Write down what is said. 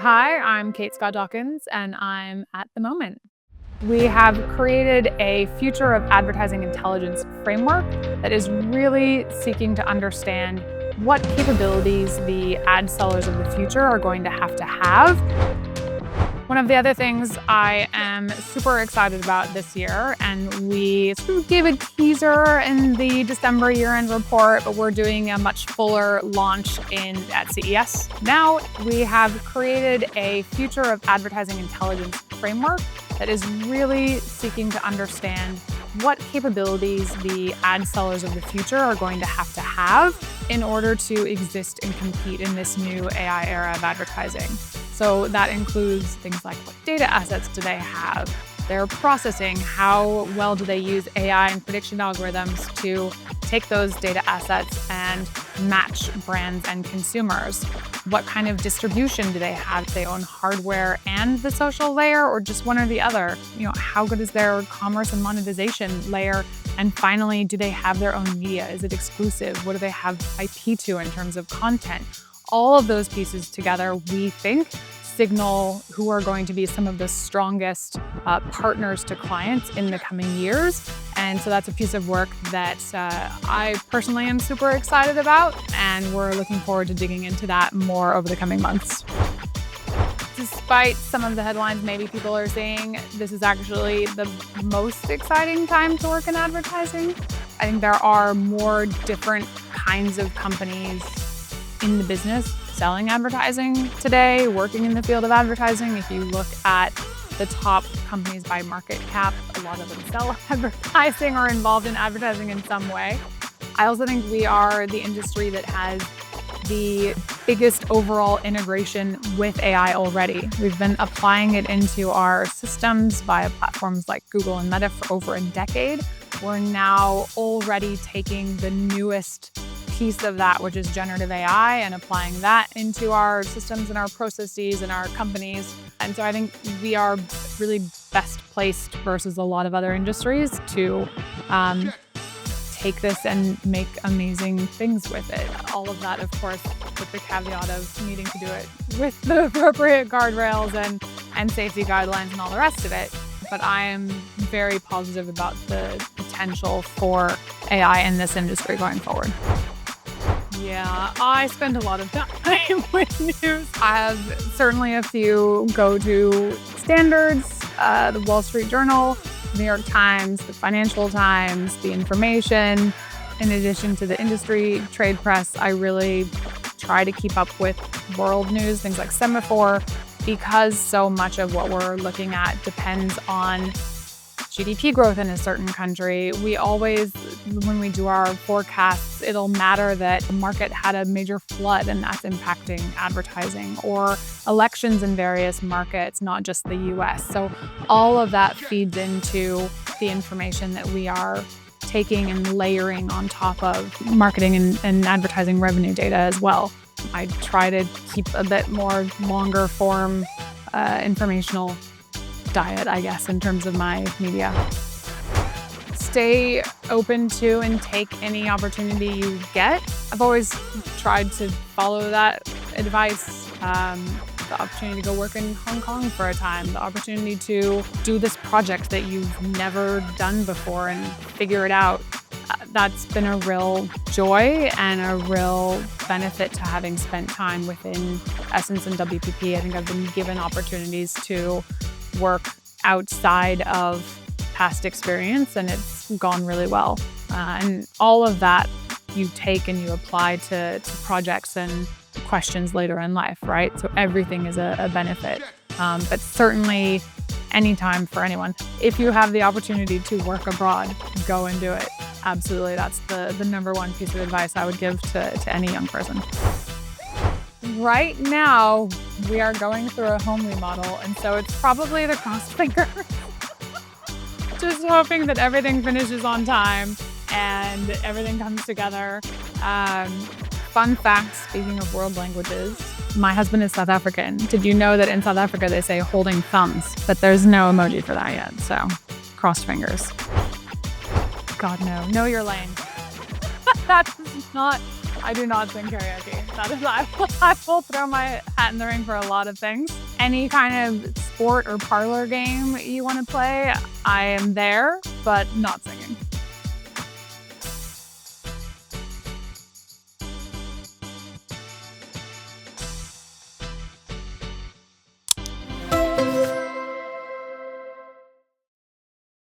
Hi, I'm Kate Scott Dawkins, and I'm at the moment. We have created a future of advertising intelligence framework that is really seeking to understand what capabilities the ad sellers of the future are going to have. One of the other things I am super excited about this year, and we sort of gave a teaser in the December year-end report, but we're doing a much fuller launch at CES. Now we have created a future of advertising intelligence framework that is really seeking to understand what capabilities the ad sellers of the future are going to have in order to exist and compete in this new AI era of advertising. So that includes things like what data assets do they have, their processing, how well do they use AI and prediction algorithms to take those data assets and match brands and consumers. What kind of distribution do they have? Do they own hardware and the social layer, or just one or the other? How good is their commerce and monetization layer? And finally, do they have their own media? Is it exclusive? What do they have IP to in terms of content? All of those pieces together, we think, signal who are going to be some of the strongest partners to clients in the coming years. And so that's a piece of work that I personally am super excited about, and we're looking forward to digging into that more over the coming months. Despite some of the headlines maybe people are seeing, this is actually the most exciting time to work in advertising. I think there are more different kinds of companies in the business selling advertising today, working in the field of advertising. If you look at the top companies by market cap, a lot of them sell advertising or involved in advertising in some way. I also think we are the industry that has the biggest overall integration with AI already. We've been applying it into our systems via platforms like Google and Meta for over a decade. We're now already taking the newest piece of that, which is generative AI, and applying that into our systems and our processes and our companies. And so I think we are really best placed versus a lot of other industries to take this and make amazing things with it. All of that, of course, with the caveat of needing to do it with the appropriate guardrails and safety guidelines and all the rest of it. But I am very positive about the potential for AI in this industry going forward. Yeah, I spend a lot of time with news. I have certainly a few go-to standards, the Wall Street Journal, New York Times, the Financial Times, The Information. In addition to the industry trade press, I really try to keep up with world news, things like Semaphore, because so much of what we're looking at depends on GDP growth in a certain country. We always, when we do our forecasts, it'll matter that the market had a major flood and that's impacting advertising, or elections in various markets, not just the US. So all of that feeds into the information that we are taking and layering on top of marketing and advertising revenue data as well. I try to keep a bit more longer form informational diet, I guess, in terms of my media. Stay open to and take any opportunity you get. I've always tried to follow that advice. The opportunity to go work in Hong Kong for a time, the opportunity to do this project that you've never done before and figure it out. That's been a real joy and a real benefit to having spent time within Essence and WPP. I think I've been given opportunities to work outside of past experience, and it's gone really well. And all of that you take and you apply to projects and questions later in life, right? So everything is a benefit. But certainly anytime for anyone, if you have the opportunity to work abroad, go and do it. Absolutely. That's the number one piece of advice I would give to any young person. Right now, we are going through a home remodel, and so it's probably the crossed fingers. Just hoping that everything finishes on time and everything comes together. Fun fact, speaking of world languages, my husband is South African. Did you know that in South Africa they say holding thumbs, but there's no emoji for that yet, so crossed fingers. God, no. Know your lane. That's not I do not sing karaoke. That is, I will throw my hat in the ring for a lot of things. Any kind of sport or parlor game you want to play, I am there, but not singing.